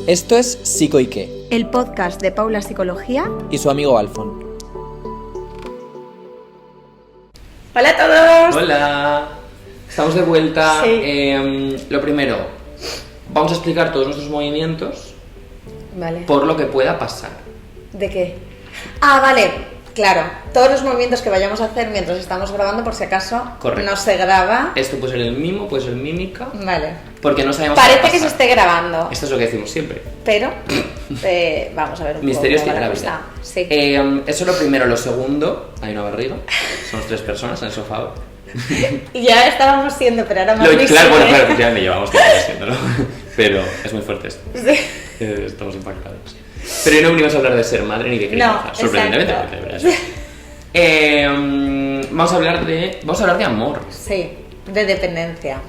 Esto es Psico y qué, el podcast de Paula Psicología y su amigo Alfon. ¡Hola a todos! Hola, estamos de vuelta. Sí. Lo primero, vamos a explicar todos nuestros movimientos Vale. por lo que pueda pasar. ¿De qué? Ah, vale. Claro, todos los movimientos que vayamos a hacer mientras estamos grabando, por si acaso Correcto. no se graba. Esto puede ser el mimo, puede ser mímica, Vale. porque no sabemos qué va a Parece que se pasar. esté grabando, Esto es lo que decimos siempre. pero vamos a ver un Misterios poco tiene la cosa. vida. Sí. Eso es lo primero. Lo segundo, hay una barriga. Somos 3 personas en el sofá. Y ya estábamos siendo, pero ahora más Claro, visible. claro, ya me llevamos tiempo haciéndolo. Pero es muy fuerte esto. Sí. Estamos impactados. Pero no venimos a hablar de ser madre ni de crianza, No, sorprendentemente, exacto. porque de verdad es. Vamos a hablar de amor, Sí, de dependencia.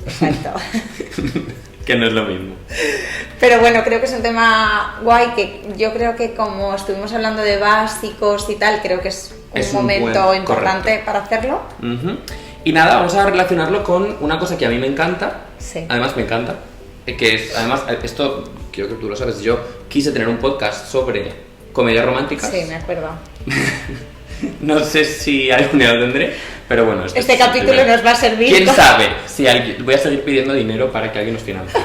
Exacto. que no es lo mismo. Pero bueno, creo que es un tema guay que yo creo que como estuvimos hablando de básicos y tal, creo que es un momento buen- importante correcto. para hacerlo. Ujú. Y nada, vamos a relacionarlo con una cosa que a mí me encanta. Sí. Además me encanta, que es, además, esto creo que tú lo sabes, yo quise tener un podcast sobre comedias románticas. Sí, me acuerdo. No sé si algún día lo tendré, pero bueno. Este es el capítulo primero. nos va a servir. ¿Quién sabe? Si alguien, voy a seguir pidiendo dinero para que alguien nos financie.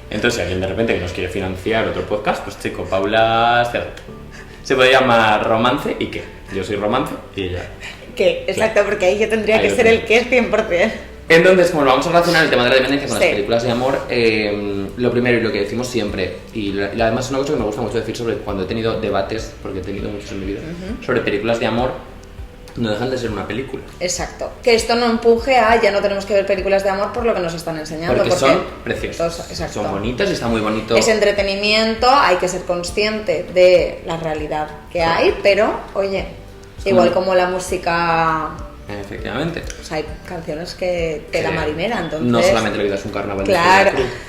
Entonces, si alguien de repente nos quiere financiar otro podcast, pues chico, Paula se puede llamar Romance y qué. Yo soy Romance y ella. Que, exacto, porque ahí yo tendría Ahí que lo ser el tienes. que es 100%. Entonces, como lo vamos a relacionar el tema de la dependencia con Sí. las películas de amor, lo primero y lo que decimos siempre, y además es una cosa que me gusta mucho decir sobre cuando he tenido debates, porque he tenido muchos en mi vida, sobre películas de amor, no dejan de ser una película. Exacto. Que esto no empuje a ya no tenemos que ver películas de amor por lo que nos están enseñando. Porque son preciosas, Exacto. son bonitas y está muy bonito. Es entretenimiento, hay que ser consciente de la realidad que hay, pero oye, igual como la música, Efectivamente. pues hay canciones que te la Que marinera, entonces. No solamente la vida es un carnaval de Claro. Celia Cruz.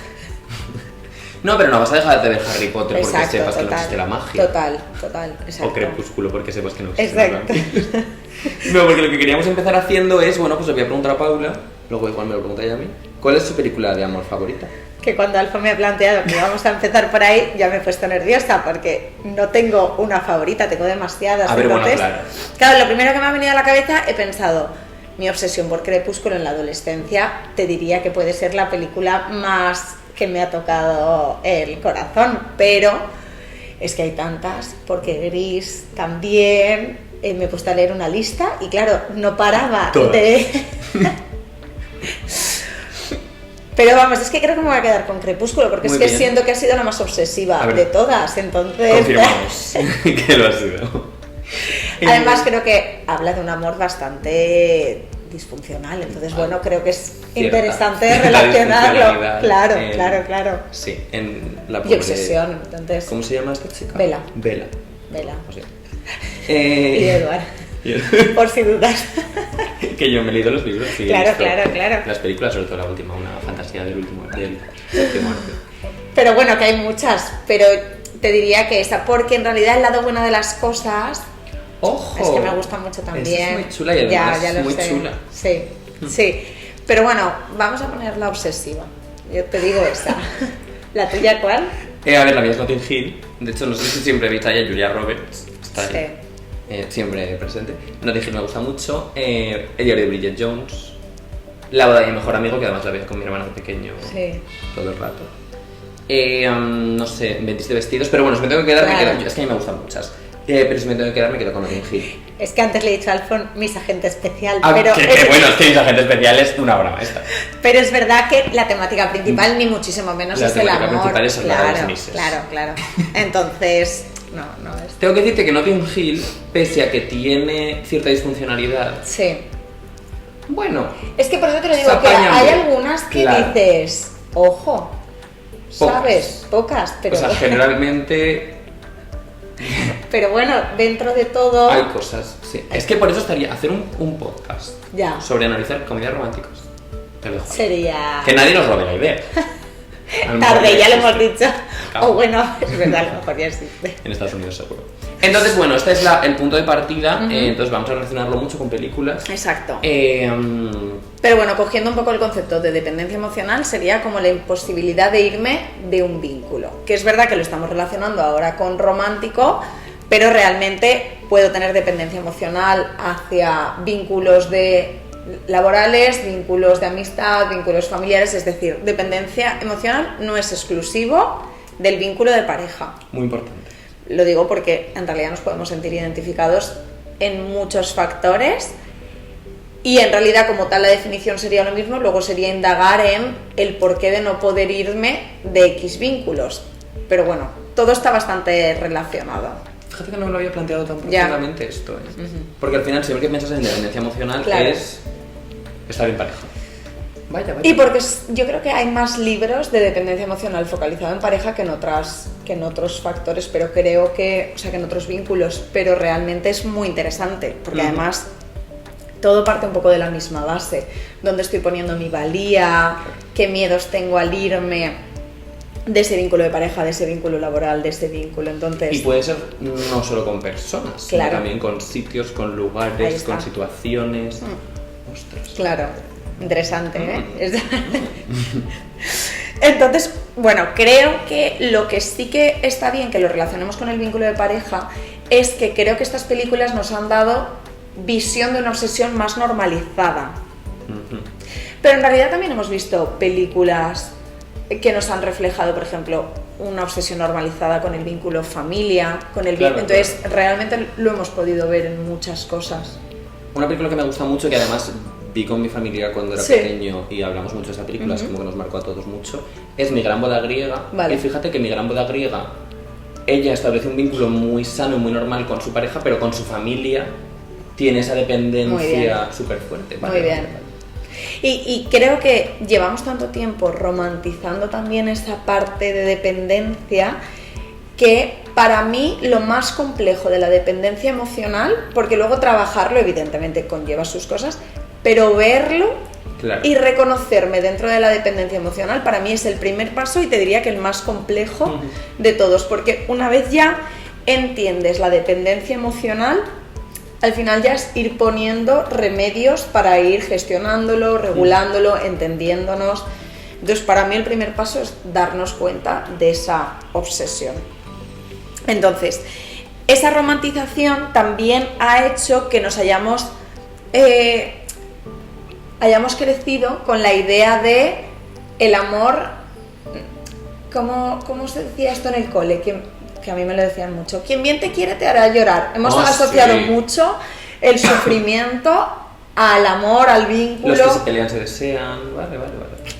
No, pero no vas a dejar de ver Harry Potter porque Exacto, sepas que no total, existe la magia. Total, exacto. O Crepúsculo porque sepas que no existe Exacto. la magia. No, porque lo que queríamos empezar haciendo es, bueno, pues le voy a preguntar a Paula, luego igual me lo pregunta ella a mí, ¿cuál es su película de amor favorita? Que cuando Alfa me ha planteado que íbamos a empezar por ahí, ya me he puesto nerviosa porque no tengo una favorita, tengo demasiadas. A ver, bueno, entonces, claro. claro, lo primero que me ha venido a la cabeza, he pensado, mi obsesión por Crepúsculo en la adolescencia, te diría que puede ser la película más que me ha tocado el corazón, pero es que hay tantas, porque Gris también, me he puesto a leer una lista y claro, no paraba Todas. de... Pero vamos, es que creo que me voy a quedar con Crepúsculo, porque Muy es que bien. siento que ha sido la más obsesiva A ver. de todas, entonces... Confirmamos que lo ha sido. Además creo que habla de un amor bastante disfuncional, entonces bueno, creo que es Cierta. interesante La relacionarlo. disfuncionalidad, Claro. Sí, en la Y pobre... obsesión, entonces... ¿Cómo se llama esta chica? Bella. Bella. Vela. O sea, Y Eduard, y- por si dudas. que yo me he leído los libros y he Claro, visto claro. las películas, sobre todo la última, una fantasía del último arte. Pero bueno, que hay muchas, pero te diría que esa, porque en realidad el lado bueno de las cosas... ¡Ojo! Es que me gusta mucho también. Esa es muy chula y además ya lo muy sé. chula. Sí. Pero bueno, vamos a poner la obsesiva. Yo te digo esa. ¿La tuya cuál? A ver, la mía es Notting Hill. De hecho, no sé si siempre he visto a ella, Julia Roberts. Está ahí. Siempre presente. Notting Hill me gusta mucho. El diario de Bridget Jones. La boda de mi mejor amigo, que además la veo con mi hermano de pequeño Sí. todo el rato. No sé, 27 vestidos. Pero bueno, si me tengo que quedar, Claro. me quedo. Es que a mí me gustan muchas. Pero si me tengo que quedar, me quedo con Notting Hill. Es que antes le he dicho a Alfon mis agente especial, Ah, pero, que bueno, es que mis agentes especiales, una obra maestra. pero es verdad que la temática principal, ni muchísimo menos, La es el temática amor. principal es hablar de los mises. Claro. Entonces, no es. Tengo que decirte que Notting Hill, pese a que tiene cierta disfuncionalidad, Sí. bueno, Es que por eso te lo Se digo, que apañan hay bien. algunas que Claro. dices, ojo, ¿sabes? Pocas, pero, o sea, generalmente pero bueno, dentro de todo, hay cosas, sí. Es que por eso estaría hacer un podcast ya, sobre analizar comedias románticas. Te lo dejo ahí. sería Que nadie nos robe la idea. A lo mejor tarde, ya lo existe. hemos dicho. Acabo. O bueno, es verdad, a lo mejor ya existe. En Estados Unidos seguro. Entonces, bueno, este es el punto de partida, entonces vamos a relacionarlo mucho con películas. Exacto. Pero bueno, cogiendo un poco el concepto de dependencia emocional, sería como la imposibilidad de irme de un vínculo. Que es verdad que lo estamos relacionando ahora con romántico, pero realmente puedo tener dependencia emocional hacia vínculos laborales, vínculos de amistad, vínculos familiares, es decir, dependencia emocional no es exclusivo del vínculo de pareja. Muy importante. Lo digo porque en realidad nos podemos sentir identificados en muchos factores y en realidad como tal la definición sería lo mismo, luego sería indagar en el porqué de no poder irme de X vínculos. Pero bueno, todo está bastante relacionado. Fíjate que no me lo había planteado tan profundamente esto, ¿eh? Porque al final siempre que piensas en dependencia emocional es estar en pareja. Vaya. Y porque yo creo que hay más libros de dependencia emocional focalizado en pareja que en otros factores, pero creo que, o sea, que en otros vínculos, pero realmente es muy interesante, porque además todo parte un poco de la misma base, dónde estoy poniendo mi valía, qué miedos tengo al irme de ese vínculo de pareja, de ese vínculo laboral, de ese vínculo, entonces... Y puede ser no solo con personas, sino también con sitios, con lugares, con situaciones... Ostras. Claro. Interesante, ¿eh? Entonces, bueno, creo que lo que sí que está bien que lo relacionemos con el vínculo de pareja es que creo que estas películas nos han dado visión de una obsesión más normalizada. Pero en realidad también hemos visto películas que nos han reflejado, por ejemplo, una obsesión normalizada con el vínculo familia, con el vínculo... Entonces, realmente lo hemos podido ver en muchas cosas. Una película que me gusta mucho, que además vi con mi familia cuando era pequeño y hablamos mucho de esa película, es como que nos marcó a todos mucho, es Mi Gran Boda Griega. Y fíjate que Mi Gran Boda Griega, ella establece un vínculo muy sano y muy normal con su pareja, pero con su familia tiene esa dependencia súper fuerte. Muy bien. Y creo que llevamos tanto tiempo romantizando también esa parte de dependencia que para mí lo más complejo de la dependencia emocional, porque luego trabajarlo evidentemente conlleva sus cosas, pero verlo y reconocerme dentro de la dependencia emocional para mí es el primer paso y te diría que el más complejo de todos, porque una vez ya entiendes la dependencia emocional, al final ya es ir poniendo remedios para ir gestionándolo, regulándolo, entendiéndonos. Entonces para mí el primer paso es darnos cuenta de esa obsesión. Entonces, esa romantización también ha hecho que nos hayamos crecido con la idea de el amor, ¿cómo se decía esto en el cole? Que a mí me lo decían mucho. Quien bien te quiere te hará llorar. Hemos asociado mucho el sufrimiento al amor, al vínculo. Los que se pelean se desean. Vale.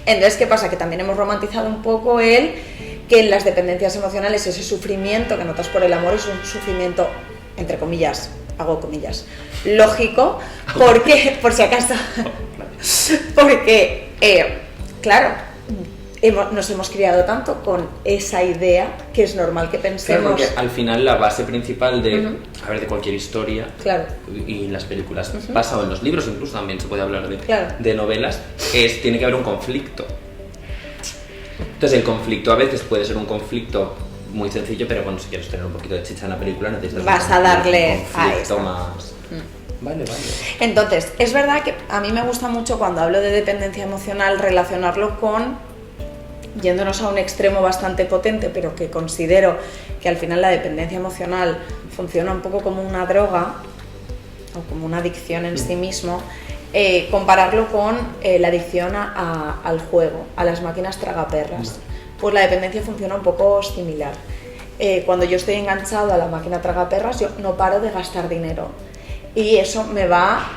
Entonces, ¿qué pasa? Que también hemos romantizado un poco que en las dependencias emocionales ese sufrimiento que notas por el amor es un sufrimiento, entre comillas, hago comillas, lógico, porque, por si acaso, porque, claro, nos hemos criado tanto con esa idea que es normal que pensemos... Claro, porque al final la base principal de cualquier historia, y en las películas pasa, o en los libros incluso también se puede hablar de novelas, tiene que haber un conflicto. Entonces el conflicto a veces puede ser un conflicto muy sencillo, pero bueno, si quieres tener un poquito de chicha en la película necesitas a darle un conflicto más... Vale. Entonces, es verdad que a mí me gusta mucho cuando hablo de dependencia emocional relacionarlo con, yéndonos a un extremo bastante potente, pero que considero que al final la dependencia emocional funciona un poco como una droga o como una adicción en sí mismo, compararlo con la adicción al juego, a las máquinas tragaperras. Pues la dependencia funciona un poco similar. Cuando yo estoy enganchado a la máquina tragaperras, yo no paro de gastar dinero. Y eso me va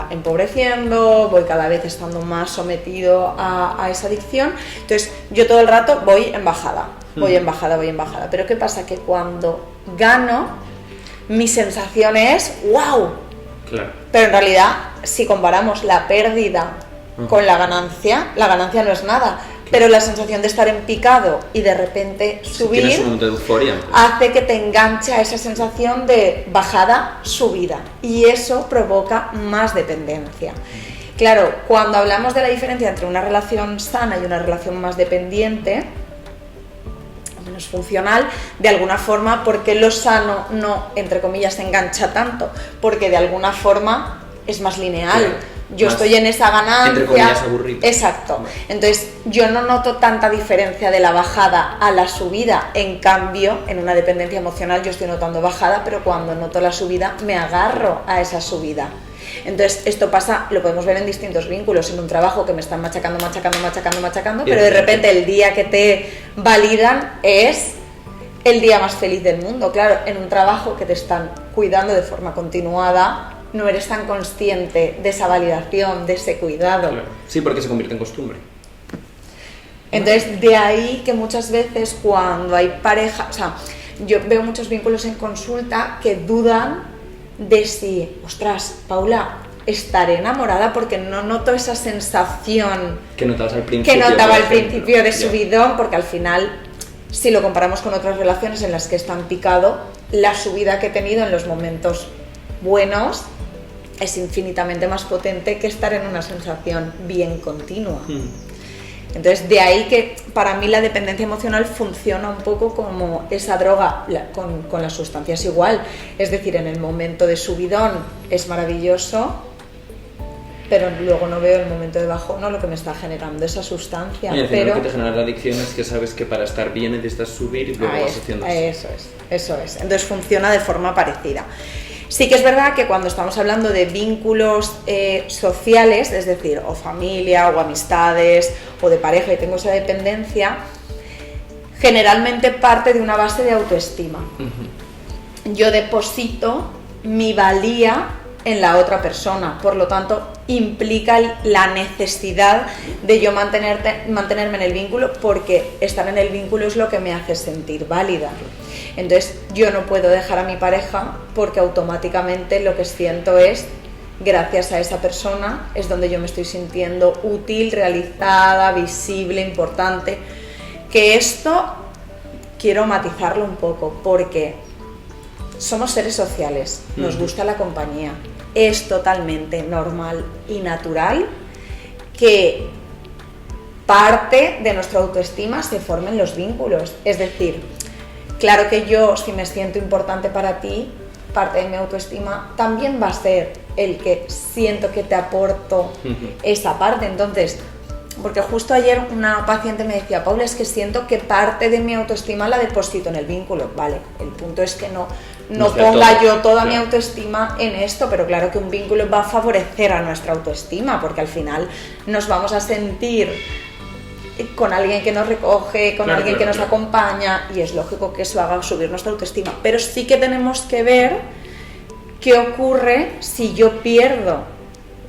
empobreciendo, voy cada vez estando más sometido a esa adicción. Entonces yo todo el rato voy en bajada. Pero ¿qué pasa? Que cuando gano, mi sensación es ¡wow! Claro. Pero en realidad, si comparamos la pérdida con la ganancia no es nada. Pero la sensación de estar en picado y de repente subir, tienes un momento de euforia, hace que te enganche a esa sensación de bajada, subida, y eso provoca más dependencia. Claro, cuando hablamos de la diferencia entre una relación sana y una relación más dependiente, menos funcional, de alguna forma, porque lo sano no, entre comillas, engancha tanto, porque de alguna forma es más lineal. Claro. Yo estoy en esa ganancia. Entre comillas, aburrido. Exacto. Entonces, yo no noto tanta diferencia de la bajada a la subida. En cambio, en una dependencia emocional yo estoy notando bajada, pero cuando noto la subida me agarro a esa subida. Entonces, esto pasa, lo podemos ver en distintos vínculos, en un trabajo que me están machacando, pero de repente el día que te validan es el día más feliz del mundo. Claro, en un trabajo que te están cuidando de forma continuada, no eres tan consciente de esa validación, de ese cuidado. Claro. Sí, porque se convierte en costumbre. Entonces, de ahí que muchas veces cuando hay pareja, o sea, yo veo muchos vínculos en consulta que dudan de si, ostras, Paula, estaré enamorada porque no noto esa sensación que notabas al principio. Que notaba al principio de subidón, porque al final, si lo comparamos con otras relaciones en las que están picado, la subida que he tenido en los momentos buenos es infinitamente más potente que estar en una sensación bien continua. Entonces, de ahí que para mí la dependencia emocional funciona un poco como esa droga, con las sustancias igual. Es decir, en el momento de subidón es maravilloso, pero luego no veo el momento de bajón, no lo que me está generando esa sustancia. Y al final pero lo que te genera la adicción es que sabes que para estar bien necesitas subir y luego vas haciendo eso es. Entonces funciona de forma parecida. Sí que es verdad que cuando estamos hablando de vínculos sociales, es decir, o familia, o amistades, o de pareja y tengo esa dependencia, generalmente parte de una base de autoestima. Yo deposito mi valía en la otra persona, por lo tanto implica la necesidad de yo mantenerme en el vínculo, porque estar en el vínculo es lo que me hace sentir válida. Entonces yo no puedo dejar a mi pareja porque automáticamente lo que siento es, gracias a esa persona es donde yo me estoy sintiendo útil, realizada, visible, importante. Que esto quiero matizarlo un poco, porque somos seres sociales, nos gusta la compañía. Es totalmente normal y natural que parte de nuestra autoestima se formen los vínculos. Es decir, claro que yo, si me siento importante para ti, parte de mi autoestima también va a ser el que siento que te aporto esa parte. Entonces, porque justo ayer una paciente me decía, Paula, es que siento que parte de mi autoestima la deposito en el vínculo. Vale, el punto es que no ponga yo toda mi autoestima en esto, pero claro que un vínculo va a favorecer a nuestra autoestima, porque al final nos vamos a sentir con alguien que nos recoge, con alguien que nos acompaña, y es lógico que eso haga subir nuestra autoestima. Pero sí que tenemos que ver qué ocurre si yo pierdo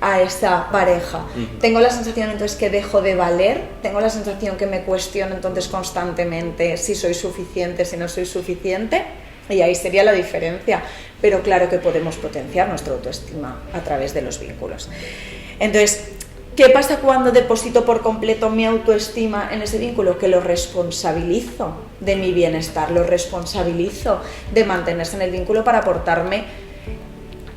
a esa pareja. Tengo la sensación entonces que dejo de valer, tengo la sensación que me cuestiono entonces constantemente si soy suficiente, si no soy suficiente, y ahí sería la diferencia. Pero claro que podemos potenciar nuestra autoestima a través de los vínculos. Entonces, ¿qué pasa cuando deposito por completo mi autoestima en ese vínculo? Que lo responsabilizo de mi bienestar, lo responsabilizo de mantenerse en el vínculo para aportarme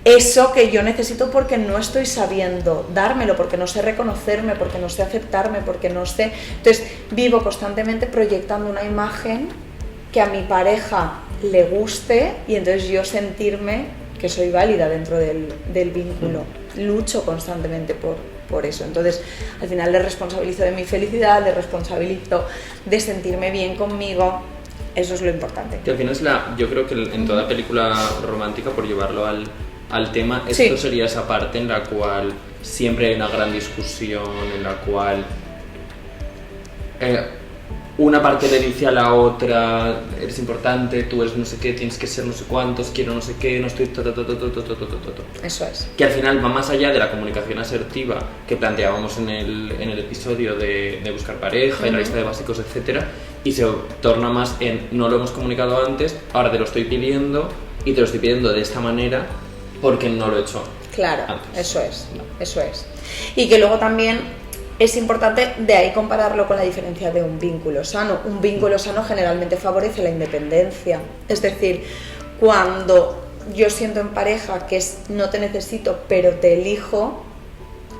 eso que yo necesito, porque no estoy sabiendo dármelo, porque no sé reconocerme, porque no sé aceptarme, porque no sé... Entonces vivo constantemente proyectando una imagen que a mi pareja le guste, y entonces yo sentirme que soy válida dentro del vínculo. Lucho constantemente por eso. Entonces al final le responsabilizo de mi felicidad, le responsabilizo de sentirme bien conmigo. Eso es lo importante. Que al final es yo creo que en toda película romántica, por llevarlo al tema, esto sería esa parte en la cual siempre hay una gran discusión, en la cual una parte le dice a la otra, eres importante, tú eres no sé qué, tienes que ser no sé cuántos, quiero no sé qué, no estoy... Eso es. Que al final va más allá de la comunicación asertiva que planteábamos en el episodio de buscar pareja y la lista de básicos, etcétera, y se torna más en no lo hemos comunicado antes, ahora te lo estoy pidiendo, y te lo estoy pidiendo de esta manera porque no lo he hecho claro, antes. Eso es. Y que luego también es importante de ahí compararlo con la diferencia de un vínculo sano. Un vínculo sano generalmente favorece la independencia. Es decir, cuando yo siento en pareja que es no te necesito pero te elijo,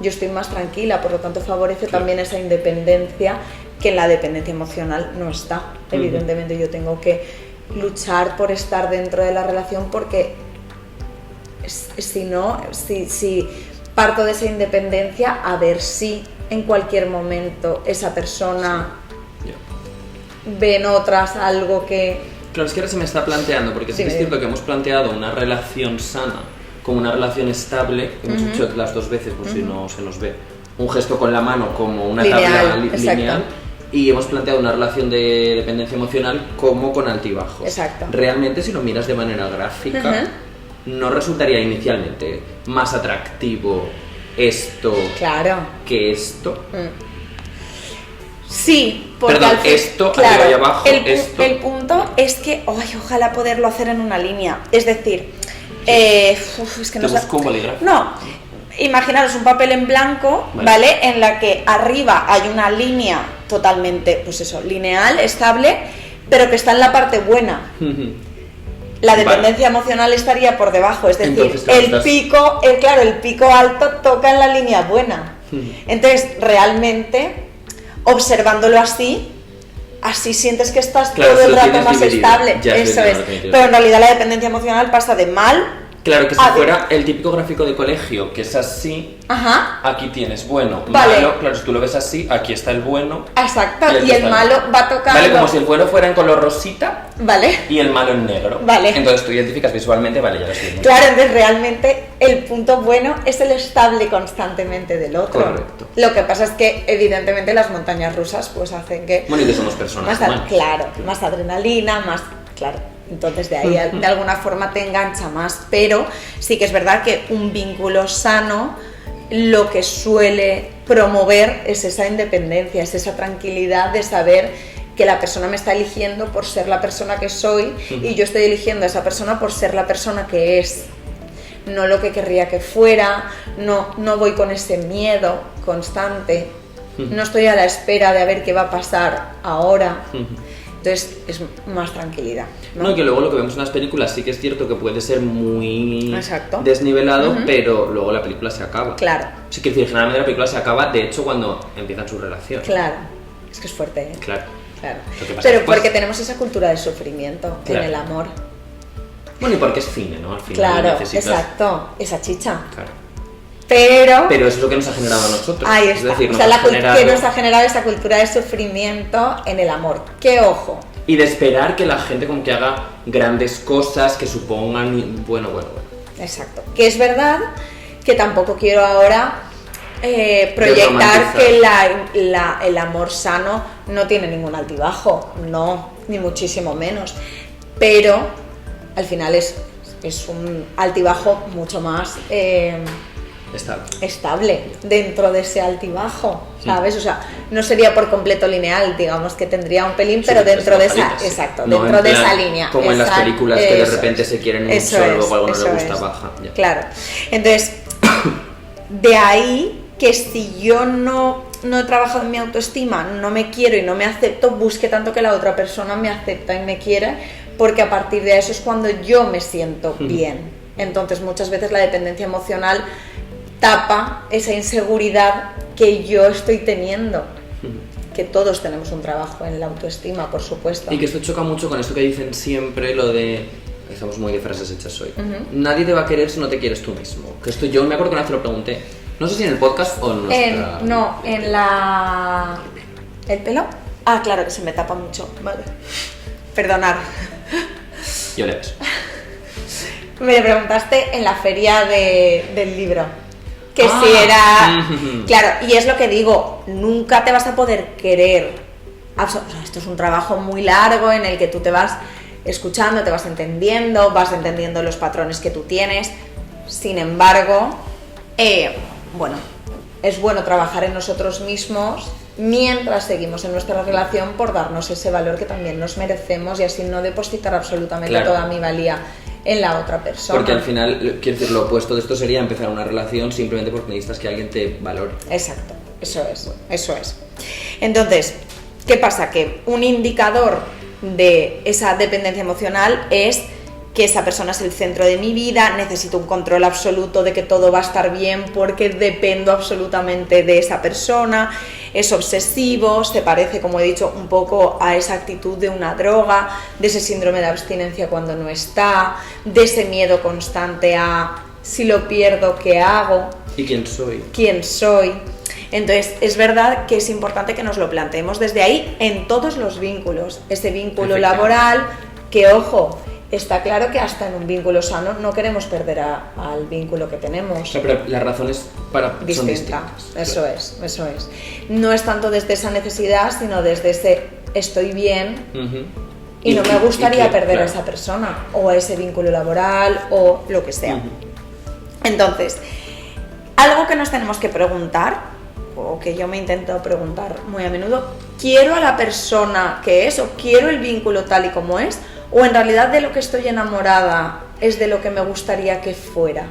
yo estoy más tranquila, por lo tanto favorece también esa independencia que en la dependencia emocional no está. Evidentemente yo tengo que luchar por estar dentro de la relación porque si parto de esa independencia, a ver si en cualquier momento esa persona ve en otras algo que... Claro, es que ahora se me está planteando, porque sí que es cierto que hemos planteado una relación sana como una relación estable, hemos hecho las dos veces, por si no se nos ve, un gesto con la mano como una tabla lineal, y hemos planteado una relación de dependencia emocional como con altibajos. Exacto. Realmente, si lo miras de manera gráfica, no resultaría inicialmente más atractivo esto que esto. Sí, porque perdón, esto, claro, arriba y abajo, esto. El punto es que, ojalá poderlo hacer en una línea. Es decir, es que ¿Te busco un bolígrafo? No, imaginaros un papel en blanco, ¿vale? En la que arriba hay una línea totalmente, pues eso, lineal, estable, pero que está en la parte buena. La dependencia emocional estaría por debajo, es decir, entonces, claro, el pico alto toca en la línea buena. Entonces, realmente, observándolo así sientes que estás todo el rato más estable. Eso es. Pero en realidad la dependencia emocional pasa de mal. Claro, que si fuera el típico gráfico de colegio, que es así, aquí tienes bueno, malo, claro, si tú lo ves así, aquí está el bueno. Exacto, y el malo va tocando. Vale, como si el bueno fuera en color rosita, y el malo en negro. Entonces tú identificas visualmente, ya lo estoy. Claro, entonces realmente el punto bueno es el estable constantemente del otro. Correcto. Lo que pasa es que evidentemente las montañas rusas pues hacen que... Bueno, y que somos personas humanas. Claro, más adrenalina, más... Claro. Entonces de ahí de alguna forma te engancha más, pero sí que es verdad que un vínculo sano lo que suele promover es esa independencia, es esa tranquilidad de saber que la persona me está eligiendo por ser la persona que soy y yo estoy eligiendo a esa persona por ser la persona que es, no lo que querría que fuera, no voy con ese miedo constante, no estoy a la espera de a ver qué va a pasar ahora. Entonces es más tranquilidad. No, que luego lo que vemos en las películas sí que es cierto que puede ser muy desnivelado, pero luego la película se acaba. Claro. Sí, que decir, generalmente la película se acaba, de hecho, cuando empiezan su relación. Claro. Es que es fuerte, ¿eh? Claro. Pero porque tenemos esa cultura de sufrimiento en el amor. Bueno, y porque es cine, ¿no? Al final claro, necesitas... exacto. Esa chicha. Claro. Pero eso es lo que nos ha generado a nosotros. Ahí está. Es decir, que nos ha generado esa cultura de sufrimiento en el amor. ¡Qué ojo! Y de esperar que la gente como que haga grandes cosas que supongan... Bueno. Exacto. Que es verdad que tampoco quiero ahora proyectar que el amor sano no tiene ningún altibajo. No, ni muchísimo menos. Pero al final es un altibajo mucho más... estable dentro de ese altibajo, ¿sabes? O sea, no sería por completo lineal, digamos que tendría un pelín, pero dentro de esa, dentro de esa línea. Como en las películas que de repente se quieren mucho, luego algo no le gusta, baja. Ya. Claro. Entonces, de ahí que si yo no he trabajado en mi autoestima, no me quiero y no me acepto, busque tanto que la otra persona me acepta y me quiera, porque a partir de eso es cuando yo me siento bien. Entonces, muchas veces la dependencia emocional tapa esa inseguridad que yo estoy teniendo, que todos tenemos un trabajo en la autoestima, por supuesto. Y que esto choca mucho con esto que dicen siempre, lo de... Estamos muy de frases hechas hoy. Nadie te va a querer si no te quieres tú mismo. Que esto yo me acuerdo que una vez te lo pregunté, no sé si en el podcast o en nuestra... en la... ¿El pelo? Ah, claro, que se me tapa mucho. Vale. Perdonar. Yo le ves. Me preguntaste en la feria del libro. Que si era... Claro, y es lo que digo, nunca te vas a poder querer. Esto es un trabajo muy largo en el que tú te vas escuchando, te vas entendiendo los patrones que tú tienes. Sin embargo, es bueno trabajar en nosotros mismos mientras seguimos en nuestra relación por darnos ese valor que también nos merecemos y así no depositar absolutamente toda mi valía en la otra persona. Porque al final, quiero decir, lo opuesto de esto sería empezar una relación simplemente porque necesitas que alguien te valore. Exacto, eso es. Entonces, ¿qué pasa? Que un indicador de esa dependencia emocional es que esa persona es el centro de mi vida, necesito un control absoluto de que todo va a estar bien porque dependo absolutamente de esa persona, es obsesivo, se parece, como he dicho, un poco a esa actitud de una droga, de ese síndrome de abstinencia cuando no está, de ese miedo constante a si lo pierdo, ¿qué hago? ¿Y quién soy? ¿Quién soy? Entonces, es verdad que es importante que nos lo planteemos desde ahí en todos los vínculos. Ese vínculo laboral, que ojo, está claro que hasta en un vínculo sano no queremos perder al vínculo que tenemos. O sea, pero las razones son distintas. Eso es. No es tanto desde esa necesidad, sino desde ese estoy bien y no me gustaría perder a esa persona o a ese vínculo laboral o lo que sea. Entonces, algo que nos tenemos que preguntar, o que yo me intento preguntar muy a menudo, ¿quiero a la persona que es o quiero el vínculo tal y como es? ¿O en realidad de lo que estoy enamorada es de lo que me gustaría que fuera?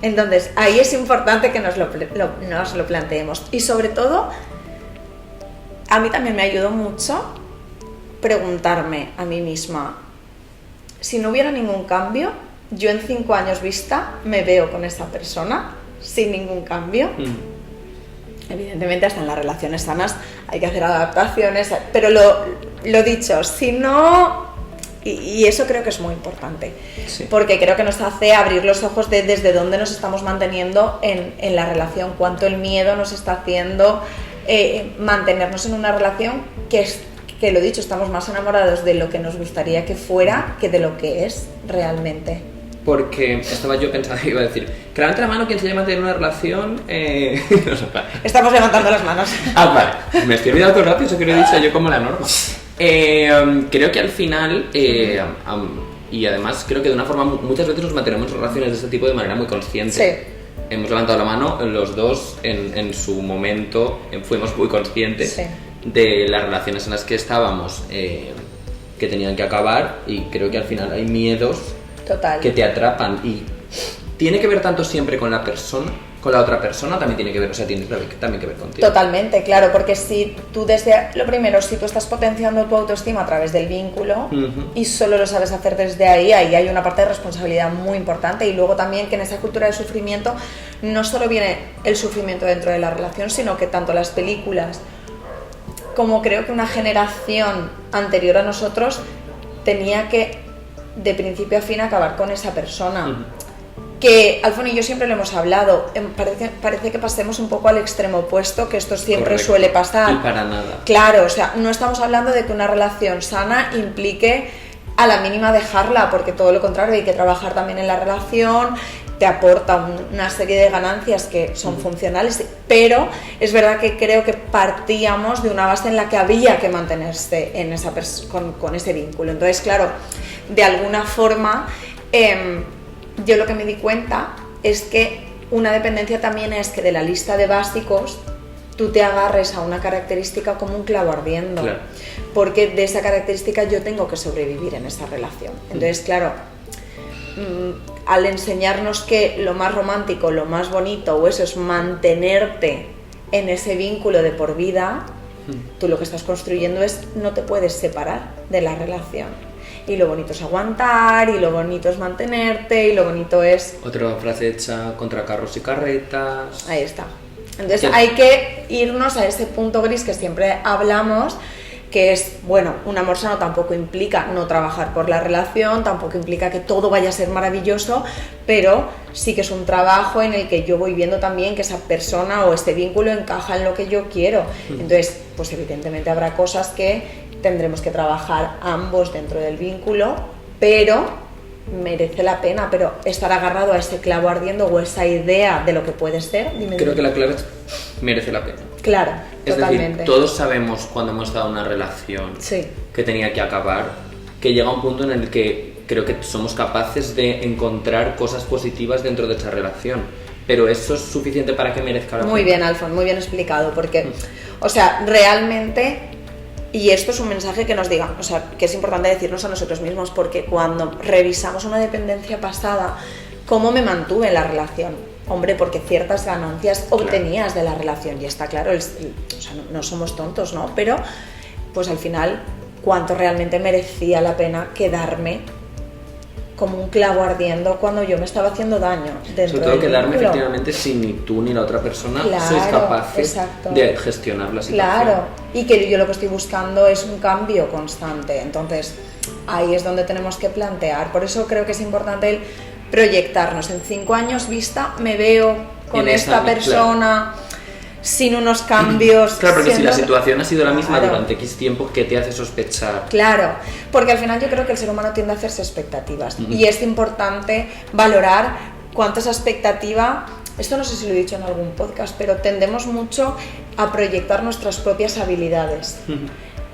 Entonces, ahí es importante que nos lo planteemos. Y sobre todo, a mí también me ayudó mucho preguntarme a mí misma, si no hubiera ningún cambio, yo en 5 años vista me veo con esa persona sin ningún cambio. Evidentemente, hasta en las relaciones sanas hay que hacer adaptaciones, pero lo dicho, si no, y eso creo que es muy importante, porque creo que nos hace abrir los ojos de desde dónde nos estamos manteniendo en la relación, cuánto el miedo nos está haciendo mantenernos en una relación que lo dicho, estamos más enamorados de lo que nos gustaría que fuera que de lo que es realmente. Porque estaba yo pensando, iba a decir, que levante la mano quien se llama mantener una relación. No sé, vale. Estamos levantando las manos. Vale, me estoy olvidando todo el rato, eso que lo he dicho yo como la norma. Creo que al final, y además creo que de una forma, muchas veces nos mantenemos relaciones de este tipo de manera muy consciente. Sí. Hemos levantado la mano, los dos en su momento fuimos muy conscientes de las relaciones en las que estábamos, que tenían que acabar, y creo que al final hay miedos que te atrapan, y tiene que ver tanto siempre con la persona, con la otra persona, también tiene que ver, o sea, tiene también que ver contigo. Totalmente, claro, porque si tú si tú estás potenciando tu autoestima a través del vínculo y solo lo sabes hacer desde ahí hay una parte de responsabilidad muy importante, y luego también que en esa cultura de sufrimiento no solo viene el sufrimiento dentro de la relación, sino que tanto las películas como creo que una generación anterior a nosotros tenía que de principio a fin acabar con esa persona. Que Alfon y yo siempre lo hemos hablado, parece que pasemos un poco al extremo opuesto, que esto siempre suele pasar. Y para nada. Claro, o sea, no estamos hablando de que una relación sana implique a la mínima dejarla, porque todo lo contrario, hay que trabajar también en la relación, te aporta una serie de ganancias que son funcionales, pero es verdad que creo que partíamos de una base en la que había que mantenerse en con ese vínculo. Entonces, claro, de alguna forma, yo lo que me di cuenta es que una dependencia también es que de la lista de básicos tú te agarres a una característica como un clavo ardiendo, claro, porque de esa característica yo tengo que sobrevivir en esa relación. Entonces, claro, al enseñarnos que lo más romántico, lo más bonito o eso es mantenerte en ese vínculo de por vida, tú lo que estás construyendo es no te puedes separar de la relación. Y lo bonito es aguantar, y lo bonito es mantenerte, y lo bonito es... Otra frase hecha contra carros y carretas. Ahí está. Entonces hay que irnos a ese punto gris que siempre hablamos, que es, bueno, un amor sano tampoco implica no trabajar por la relación, tampoco implica que todo vaya a ser maravilloso, pero sí que es un trabajo en el que yo voy viendo también que esa persona o este vínculo encaja en lo que yo quiero. Entonces, pues evidentemente habrá cosas que tendremos que trabajar ambos dentro del vínculo, pero merece la pena, pero estar agarrado a ese clavo ardiendo o esa idea de lo que puede ser, creo que la clave es merece la pena. Claro, es totalmente. decir, todos sabemos cuando hemos estado en una relación que tenía que acabar, que llega un punto en el que creo que somos capaces de encontrar cosas positivas dentro de esa relación, pero eso es suficiente para que merezca la pena. Muy bien, Alfon, muy bien explicado, porque, o sea, realmente... Y esto es un mensaje que nos diga, o sea, que es importante decirnos a nosotros mismos, porque cuando revisamos una dependencia pasada, ¿cómo me mantuve en la relación? Hombre, porque ciertas ganancias obtenías de la relación, y está claro, o sea, no somos tontos, ¿no? Pero, pues al final, ¿cuánto realmente merecía la pena quedarme como un clavo ardiendo cuando yo me estaba haciendo daño dentro sobre todo del quedarme vínculo. efectivamente si ni tú ni la otra persona Claro, sois capaces exacto. de gestionar la situación. Claro, y que yo lo que estoy buscando es un cambio constante. Entonces, ahí es donde tenemos que plantear. Por eso creo que es importante el proyectarnos. En 5 años vista me veo con En esa, esta persona, sin unos cambios. Claro, porque si la siendo- situación ha sido la misma Claro. durante X tiempo, ¿qué te hace sospechar? Claro, porque al final yo creo que el ser humano tiende a hacerse expectativas Ujú. y es importante valorar cuánto esa expectativa, esto no sé si lo he dicho en algún podcast, pero tendemos mucho a proyectar nuestras propias habilidades.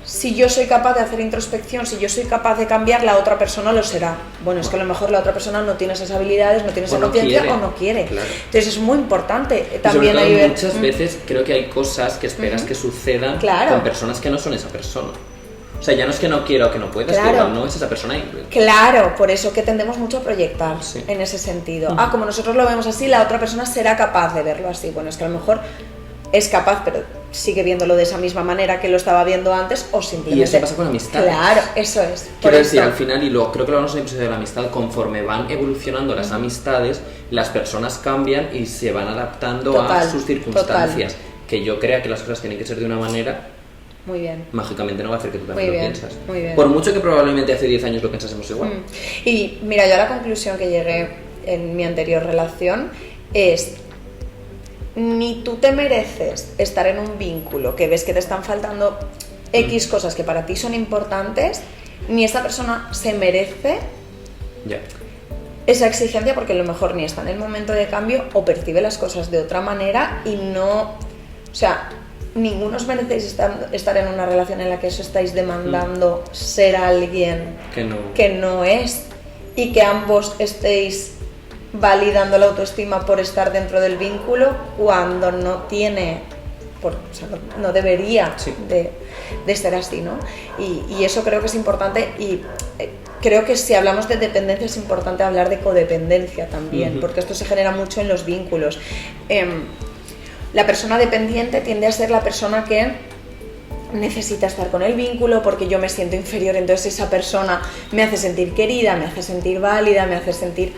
Si yo soy capaz de hacer introspección, si yo soy capaz de cambiar, la otra persona lo será. Bueno, es que a lo mejor la otra persona no tiene esas habilidades, no tiene esa O no conciencia quiere. o no quiere. Claro. Entonces es muy importante Y también sobre todo, ahí ver- muchas veces creo que hay cosas que esperas que sucedan Claro. con personas que no son esa persona. O sea, ya no es que no quiero o que no puedas, Claro. que igual no es esa persona. Claro, por eso que tendemos mucho a proyectar Sí. en ese sentido. Como nosotros lo vemos así, la otra persona será capaz de verlo así. Bueno, es que a lo mejor es capaz, pero sigue viéndolo de esa misma manera que lo estaba viendo antes o simplemente... Y eso pasa con amistades. Claro, eso es. Por Quiero decir, eso. al final, y lo creo que lo hablamos en el episodio de la amistad, conforme van evolucionando las amistades, las personas cambian y se van adaptando Total, a sus circunstancias. Que yo crea que las cosas tienen que ser de una manera, Muy bien. mágicamente no va a hacer que tú también Muy lo bien, piensas. muy bien. Por mucho que probablemente hace 10 años lo pensásemos igual. Y mira, yo a la conclusión que llegué en mi anterior relación es: ni tú te mereces estar en un vínculo que ves que te están faltando X cosas que para ti son importantes, ni esta persona se merece Ya. esa exigencia, porque a lo mejor ni está en el momento de cambio o percibe las cosas de otra manera y no... O sea, ninguno os merecéis estar en una relación en la que os estáis demandando ser alguien Que no. que no es, y que ambos estéis validando la autoestima por estar dentro del vínculo cuando no tiene, o sea, no debería Sí. de ser así, ¿no? Y eso creo que es importante, y creo que si hablamos de dependencia es importante hablar de codependencia también, Ujú. porque esto se genera mucho en los vínculos. La persona dependiente tiende a ser la persona que necesita estar con el vínculo porque yo me siento inferior, entonces esa persona me hace sentir querida, me hace sentir válida, me hace sentir...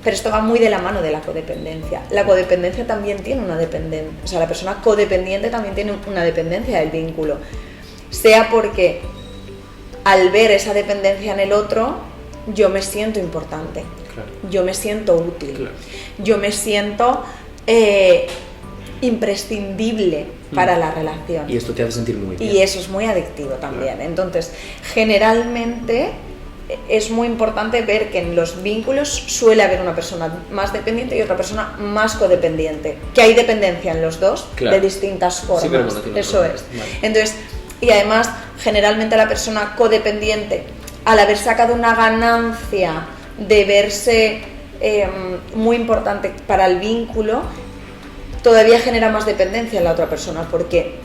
Pero esto va muy de la mano de la codependencia. La codependencia también tiene una dependencia, o sea, la persona codependiente también tiene una dependencia del vínculo, sea porque al ver esa dependencia en el otro, yo me siento importante, Claro. yo me siento útil, Claro. yo me siento imprescindible para la relación. Y esto te hace sentir muy bien. Y eso es muy adictivo también. Entonces, generalmente es muy importante ver que en los vínculos suele haber una persona más dependiente y otra persona más codependiente. Que hay dependencia en los dos, Claro. de distintas formas. Sí, pero bueno, tiene Eso otro es. nombre. Vale. Entonces, y además, generalmente la persona codependiente, al haber sacado una ganancia de verse muy importante para el vínculo, todavía genera más dependencia en la otra persona porque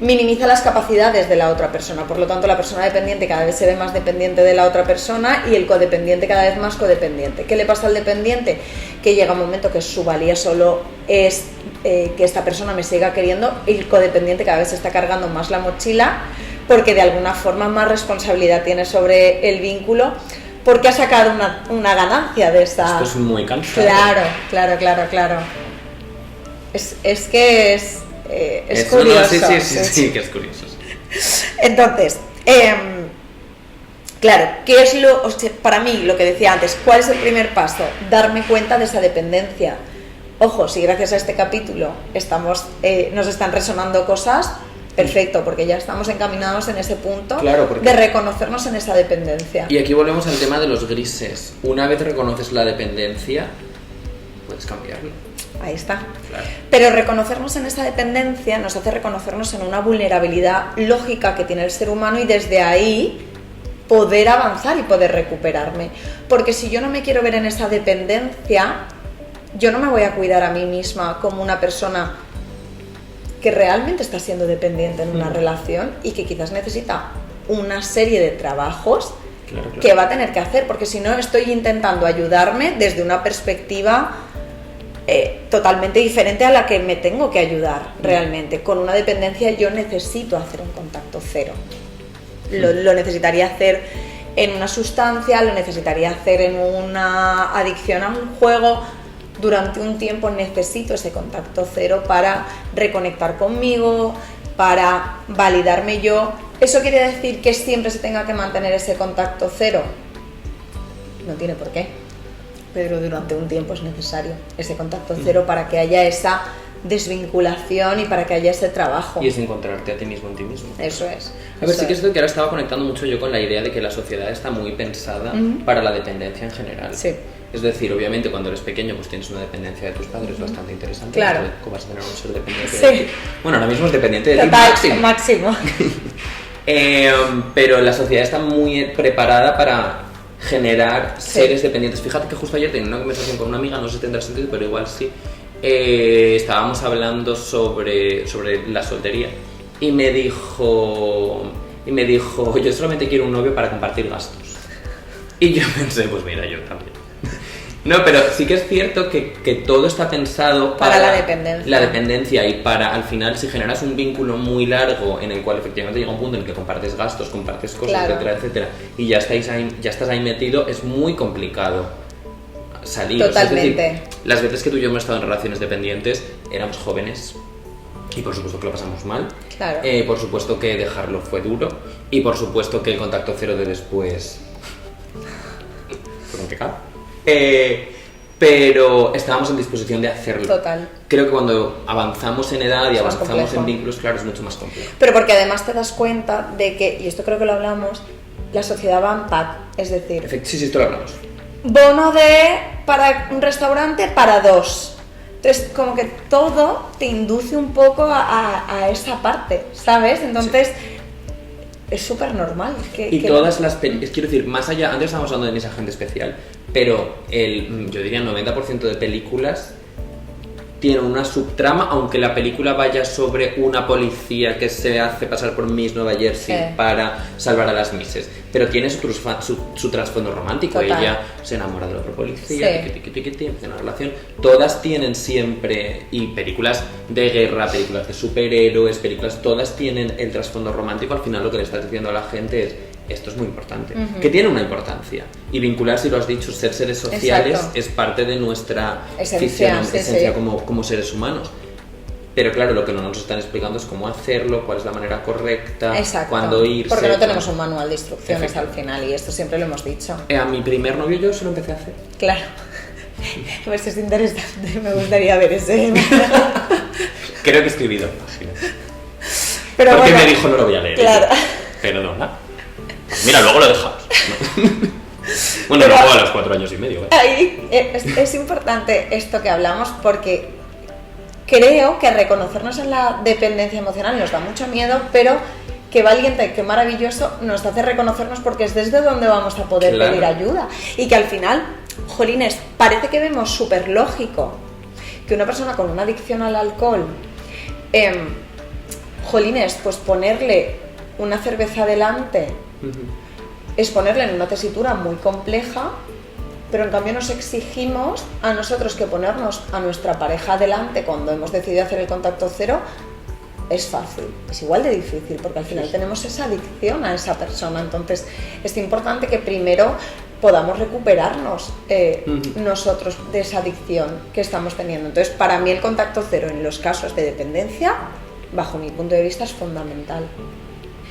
minimiza las capacidades de la otra persona. Por lo tanto, la persona dependiente cada vez se ve más dependiente de la otra persona y el codependiente cada vez más codependiente. ¿Qué le pasa al dependiente? Que llega un momento que su valía solo es que esta persona me siga queriendo, y el codependiente cada vez se está cargando más la mochila porque de alguna forma más responsabilidad tiene sobre el vínculo, porque ha sacado una ganancia de esa... Esto es muy cansado. Claro. Es que es No, curioso. sí, que es curioso. Entonces, claro, ¿qué es para mí, lo que decía antes, cuál es el primer paso? Darme cuenta de esa dependencia. Ojo, si gracias a este capítulo nos están resonando cosas, perfecto, porque ya estamos encaminados en ese punto, Claro, porque- de reconocernos en esa dependencia. Y aquí volvemos al tema de los grises. Una vez reconoces la dependencia, puedes cambiarlo. Ahí está. Claro. Pero reconocernos en esa dependencia nos hace reconocernos en una vulnerabilidad lógica que tiene el ser humano, y desde ahí poder avanzar y poder recuperarme. Porque si yo no me quiero ver en esa dependencia, yo no me voy a cuidar a mí misma como una persona que realmente está siendo dependiente en una relación y que quizás necesita una serie de trabajos Claro. que va a tener que hacer, porque si no estoy intentando ayudarme desde una perspectiva totalmente diferente a la que me tengo que ayudar realmente. Con una dependencia yo necesito hacer un contacto cero, lo necesitaría hacer en una sustancia, lo necesitaría hacer en una adicción a un juego. Durante un tiempo necesito ese contacto cero para reconectar conmigo, para validarme yo. ¿Eso quiere decir que siempre se tenga que mantener ese contacto cero? No tiene por qué, pero durante un tiempo es necesario ese contacto cero para que haya esa desvinculación y para que haya ese trabajo. Y es encontrarte a ti mismo en ti mismo. Eso es. A ver, sí que es que ahora estaba conectando mucho yo con la idea de que la sociedad está muy pensada para la dependencia en general. Sí. Es decir, obviamente cuando eres pequeño pues tienes una dependencia de tus padres bastante interesante. Claro. ¿Cómo vas a tener un ser dependiente Sí. de ti? Bueno, ahora mismo es dependiente de ti Total, máximo. máximo. Pero la sociedad está muy preparada para generar seres dependientes. Fíjate que justo ayer tenía una conversación con una amiga, no sé si tendrá sentido, pero igual sí. Estábamos hablando sobre la soltería y me dijo, yo solamente quiero un novio para compartir gastos. Y yo pensé, pues mira, yo también. No, pero sí que es cierto que todo está pensado para la dependencia. La dependencia y para, al final, si generas un vínculo muy largo en el cual efectivamente llega un punto en el que compartes gastos, compartes cosas, claro, etcétera, etcétera, y ya estás ahí metido, es muy complicado salir. Totalmente. O sea, es decir, las veces que tú y yo hemos estado en relaciones dependientes, éramos jóvenes y por supuesto que lo pasamos mal. Claro. Por supuesto que dejarlo fue duro y por supuesto que el contacto cero de después fue complicado. Pero estábamos en disposición de hacerlo. Total. Creo que cuando avanzamos en edad y es más avanzamos complejo. en vínculos, claro, es mucho más complejo. Pero porque además te das cuenta de que, y esto creo que lo hablamos, la sociedad va en pack, es decir, Sí, esto lo hablamos. bono para un restaurante para 2. Entonces, como que todo te induce un poco a esa parte, ¿sabes? Entonces, es súper normal. Todas las películas, quiero decir, más allá, antes estábamos hablando de Miss Agente Especial, pero yo diría el 90% de películas tienen una subtrama, aunque la película vaya sobre una policía que se hace pasar por Miss Nueva Jersey para salvar a las Misses, pero tiene su trasfondo romántico. Total. Ella se enamora de la otra policía, tiene una relación. Todas tienen siempre, y películas de guerra, películas de superhéroes, todas tienen el trasfondo romántico. Al final lo que le estás diciendo a la gente es: esto es muy importante, que tiene una importancia, y vincular, si lo has dicho, ser seres sociales. Exacto. Es parte de nuestra esencia como seres humanos. Pero claro, lo que no nos están explicando es cómo hacerlo, cuál es la manera correcta, cuándo irse. Porque no tenemos un manual de instrucciones al final, y esto siempre lo hemos dicho. A mi primer novio yo se lo empecé a hacer. Claro. Pues es interesante, me gustaría ver ese. Creo que he escribido páginas. Pero porque bueno, me dijo, no lo voy a leer. Claro. Perdona. Mira, luego lo dejamos. Bueno, luego a los 4 años y medio. Ahí es importante esto que hablamos, porque creo que reconocernos en la dependencia emocional nos da mucho miedo, pero qué valiente, qué maravilloso nos hace reconocernos, porque es desde donde vamos a poder pedir ayuda. Y que al final, jolines, parece que vemos súper lógico que una persona con una adicción al alcohol, jolines, pues ponerle una cerveza delante es ponerle en una tesitura muy compleja, pero en cambio nos exigimos a nosotros que ponernos a nuestra pareja delante cuando hemos decidido hacer el contacto cero es fácil, es igual de difícil, porque al final tenemos esa adicción a esa persona. Entonces es importante que primero podamos recuperarnos nosotros de esa adicción que estamos teniendo. Entonces, para mí el contacto cero en los casos de dependencia, bajo mi punto de vista, es fundamental.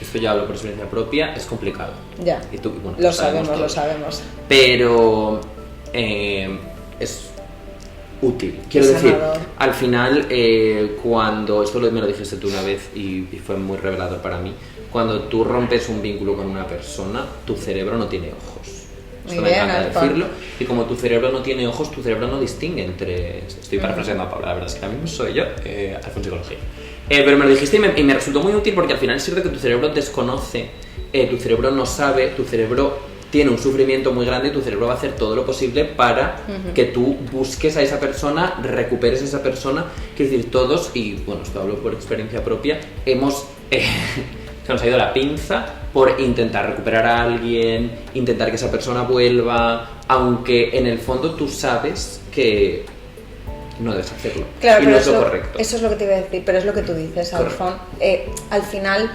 Esto ya hablo por experiencia propia, es complicado. Ya, y tú, bueno, lo sabemos. Pero es útil. Quiero decir, al final, cuando, esto me lo dijiste tú una vez y fue muy revelador para mí, cuando tú rompes un vínculo con una persona, tu cerebro no tiene ojos. Esto me encanta decirlo. Y como tu cerebro no tiene ojos, tu cerebro no distingue entre... Estoy parafraseando a Paula, la verdad es que ahora mismo soy yo, Alfonso Psicología. Pero me lo dijiste y me resultó muy útil, porque al final es cierto que tu cerebro desconoce, tu cerebro no sabe, tu cerebro tiene un sufrimiento muy grande y tu cerebro va a hacer todo lo posible para que tú busques a esa persona, recuperes a esa persona. Quiero decir, todos, y bueno, esto hablo por experiencia propia, hemos... se nos ha ido la pinza por intentar recuperar a alguien, intentar que esa persona vuelva, aunque en el fondo tú sabes que no debes hacerlo. Claro, y no es lo correcto. Eso es lo que te iba a decir, pero es lo que tú dices, Alfon. Al final,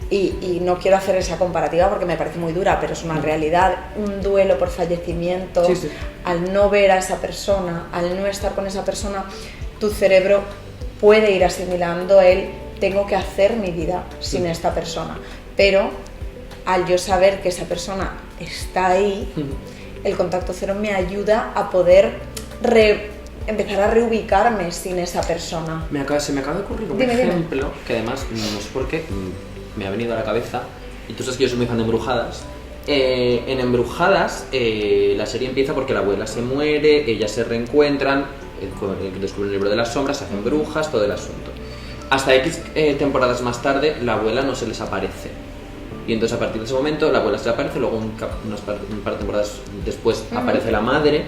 y no quiero hacer esa comparativa porque me parece muy dura, pero es una realidad, un duelo por fallecimiento, Sí. al no ver a esa persona, al no estar con esa persona, tu cerebro puede ir asimilando tengo que hacer mi vida sin esta persona, pero al yo saber que esa persona está ahí, el contacto cero me ayuda a poder empezar a reubicarme sin esa persona. Se me acaba de ocurrir un ejemplo que además, no sé por qué, me ha venido a la cabeza, y tú sabes que yo soy muy fan de Embrujadas. En Embrujadas la serie empieza porque la abuela se muere, ellas se reencuentran, descubren el libro de las sombras, se hacen brujas, todo el asunto. Hasta X temporadas más tarde la abuela no se les aparece. Y entonces a partir de ese momento la abuela se le aparece, luego un par de temporadas después aparece la madre.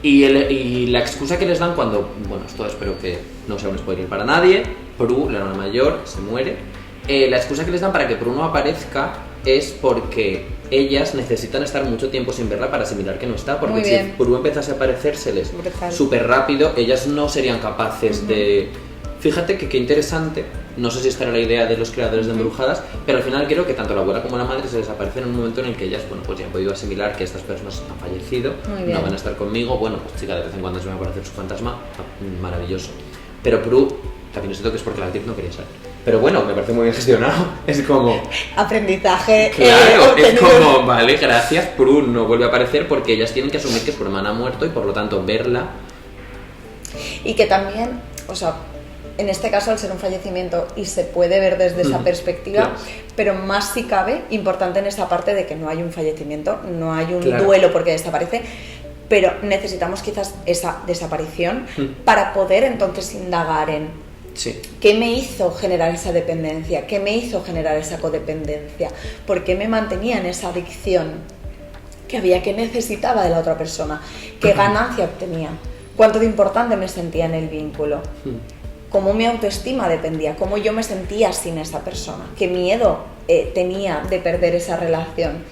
Y la excusa que les dan cuando, bueno, esto espero que no sea un spoiler para nadie, Prue, la hermana mayor, se muere. La excusa que les dan para que Prue no aparezca es porque ellas necesitan estar mucho tiempo sin verla para asimilar que no está, porque si Prue empezase a aparecérseles súper rápido, ellas no serían capaces de... Fíjate que qué interesante, no sé si esta era la idea de los creadores de Embrujadas, pero al final creo que tanto la abuela como la madre se desaparecen en un momento en el que ellas, bueno, pues ya han podido asimilar que estas personas han fallecido, no van a estar conmigo, bueno, pues chica, de vez en cuando se me va a aparecer su fantasma, maravilloso. Pero Prue, también es cierto que es porque la actriz no quería salir. Pero bueno, me parece muy bien gestionado, es como... Aprendizaje. Claro, es como, vale, gracias, Prue no vuelve a aparecer porque ellas tienen que asumir que su hermana ha muerto y por lo tanto verla... Y que también, o sea... En este caso, al ser un fallecimiento y se puede ver desde esa perspectiva, claro. Pero más si cabe, importante en esa parte de que no hay un fallecimiento, no hay un duelo porque desaparece, pero necesitamos quizás esa desaparición para poder entonces indagar en qué me hizo generar esa dependencia, qué me hizo generar esa codependencia, por qué me mantenía en esa adicción que había, que necesitaba de la otra persona, qué ganancia obtenía, cuánto de importante me sentía en el vínculo. Cómo mi autoestima dependía, cómo yo me sentía sin esa persona, qué miedo tenía de perder esa relación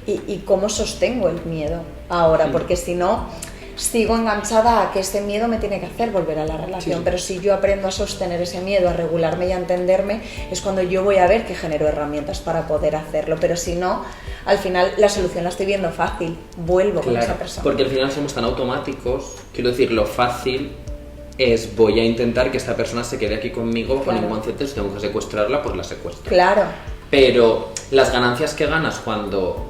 y cómo sostengo el miedo ahora, porque si no, sigo enganchada a que ese miedo me tiene que hacer volver a la relación, pero si yo aprendo a sostener ese miedo, a regularme y a entenderme, es cuando yo voy a ver que genero herramientas para poder hacerlo, pero si no, al final la solución la estoy viendo fácil, vuelvo con esa persona. Porque al final somos tan automáticos, quiero decir, lo fácil... voy a intentar que esta persona se quede aquí conmigo con ningún concepto, si tengo que secuestrarla, pues la secuestro. Claro. Pero las ganancias que ganas cuando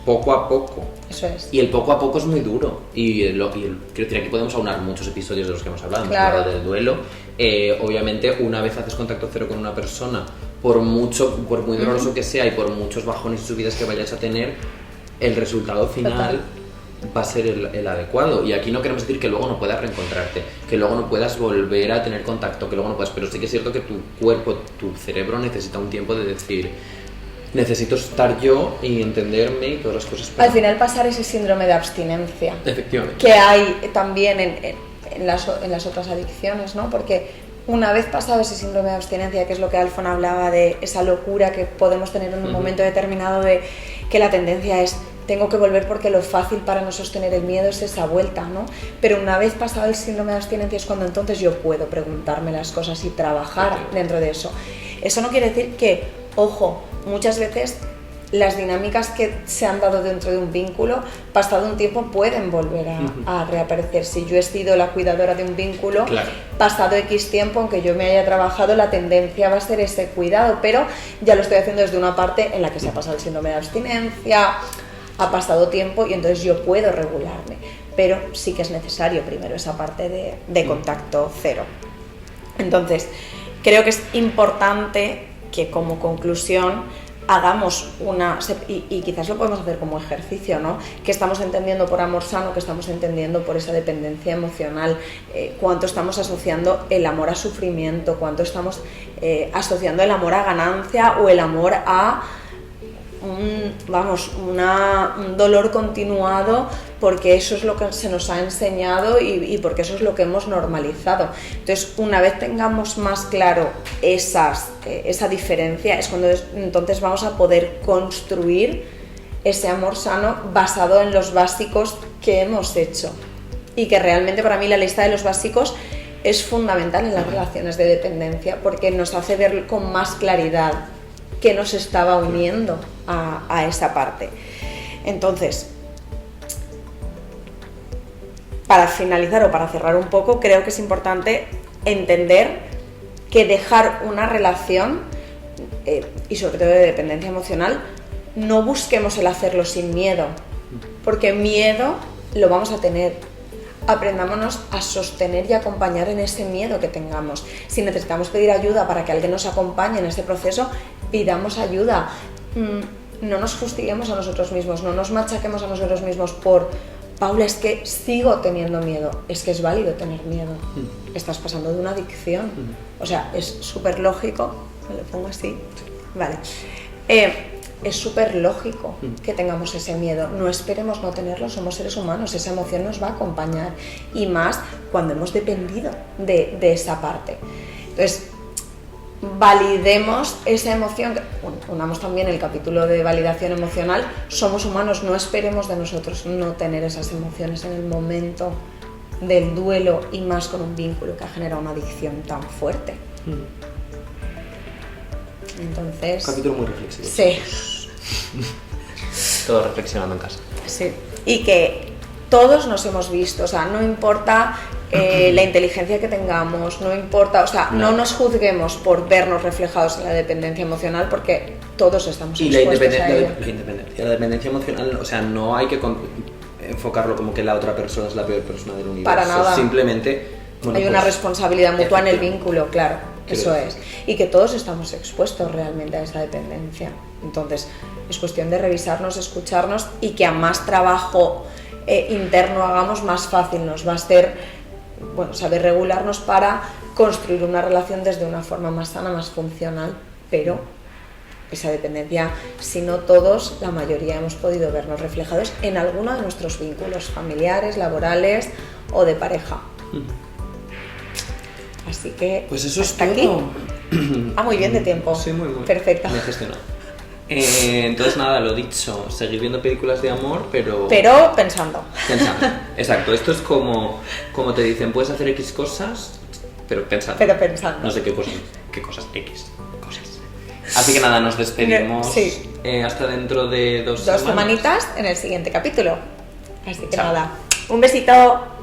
poco a poco... Eso es. Y el poco a poco es muy duro. Quiero decir, aquí podemos aunar muchos episodios de los que hemos hablado. Hemos hablado del duelo. Obviamente, una vez haces contacto cero con una persona, por muy doloroso que sea y por muchos bajones y subidas que vayas a tener, el resultado final... va a ser el adecuado, y aquí no queremos decir que luego no puedas reencontrarte, que luego no puedas volver a tener contacto, que luego no puedas, pero sí que es cierto que tu cuerpo, tu cerebro necesita un tiempo de decir, necesito estar yo y entenderme y todas las cosas. Al final pasar ese síndrome de abstinencia, efectivamente, que hay también en las otras adicciones, ¿no? Porque una vez pasado ese síndrome de abstinencia, que es lo que Alfon hablaba de esa locura que podemos tener en un momento determinado, de que la tendencia es tengo que volver porque lo fácil para no sostener el miedo es esa vuelta, ¿no? Pero una vez pasado el síndrome de abstinencia es cuando entonces yo puedo preguntarme las cosas y trabajar dentro de eso. Eso no quiere decir que, ojo, muchas veces las dinámicas que se han dado dentro de un vínculo, pasado un tiempo pueden volver a reaparecer. Si yo he sido la cuidadora de un vínculo, pasado X tiempo, aunque yo me haya trabajado, la tendencia va a ser ese cuidado, pero ya lo estoy haciendo desde una parte en la que se ha pasado el síndrome de abstinencia, ha pasado tiempo y entonces yo puedo regularme, pero sí que es necesario primero esa parte de contacto cero. Entonces, creo que es importante que como conclusión hagamos y quizás lo podemos hacer como ejercicio, ¿no? Que estamos entendiendo por amor sano, que estamos entendiendo por esa dependencia emocional, cuánto estamos asociando el amor a sufrimiento, cuánto estamos asociando el amor a ganancia o el amor a un dolor continuado, porque eso es lo que se nos ha enseñado y porque eso es lo que hemos normalizado. Entonces, una vez tengamos más claro esa diferencia, es cuando entonces vamos a poder construir ese amor sano basado en los básicos que hemos hecho, y que realmente para mí la lista de los básicos es fundamental en las relaciones de dependencia, porque nos hace ver con más claridad qué nos estaba uniendo a esa parte. Entonces, para finalizar o para cerrar un poco, creo que es importante entender que dejar una relación, y sobre todo de dependencia emocional, no busquemos el hacerlo sin miedo, porque miedo lo vamos a tener. Aprendámonos a sostener y acompañar en ese miedo que tengamos. Si necesitamos pedir ayuda para que alguien nos acompañe en ese proceso, pidamos ayuda. No nos fustiguemos a nosotros mismos, no nos machaquemos a nosotros mismos por Paula, es que sigo teniendo miedo. Es que es válido tener miedo. Estás pasando de una adicción. O sea, es súper lógico. Me lo pongo así. Vale. Es súper lógico que tengamos ese miedo. No esperemos no tenerlo, somos seres humanos. Esa emoción nos va a acompañar. Y más cuando hemos dependido de esa parte. Entonces, validemos esa emoción. Unamos también el capítulo de validación emocional. Somos humanos, no esperemos de nosotros no tener esas emociones en el momento del duelo, y más con un vínculo que ha generado una adicción tan fuerte. Entonces, capítulo muy reflexivo. Sí. Todo reflexionando en casa. Sí. Y que todos nos hemos visto, o sea, no importa la inteligencia que tengamos, no importa, o sea, no nos juzguemos por vernos reflejados en la dependencia emocional, porque todos estamos expuestos a ello. La dependencia emocional, o sea, no hay que enfocarlo como que la otra persona es la peor persona del universo. Para nada. Simplemente, hay una responsabilidad mutua en el vínculo, claro. Eso es. Y que todos estamos expuestos realmente a esa dependencia. Entonces, es cuestión de revisarnos, escucharnos, y que a más trabajo interno hagamos, más fácil nos va a ser, saber regularnos para construir una relación desde una forma más sana, más funcional. Pero esa dependencia, si no todos, la mayoría hemos podido vernos reflejados en alguno de nuestros vínculos familiares, laborales o de pareja. Así que pues eso hasta es aquí. todo. Muy bien de tiempo. Sí, muy perfecto. Me he gestionado. Entonces nada, lo dicho, seguir viendo películas de amor, pero pensando. Exacto, esto es como te dicen, puedes hacer X cosas, pero pensando. No sé qué cosas X cosas. Así que nada, nos despedimos. Sí. Hasta dentro de 2 semanitas en el siguiente capítulo. Así que Chao. nada, un besito.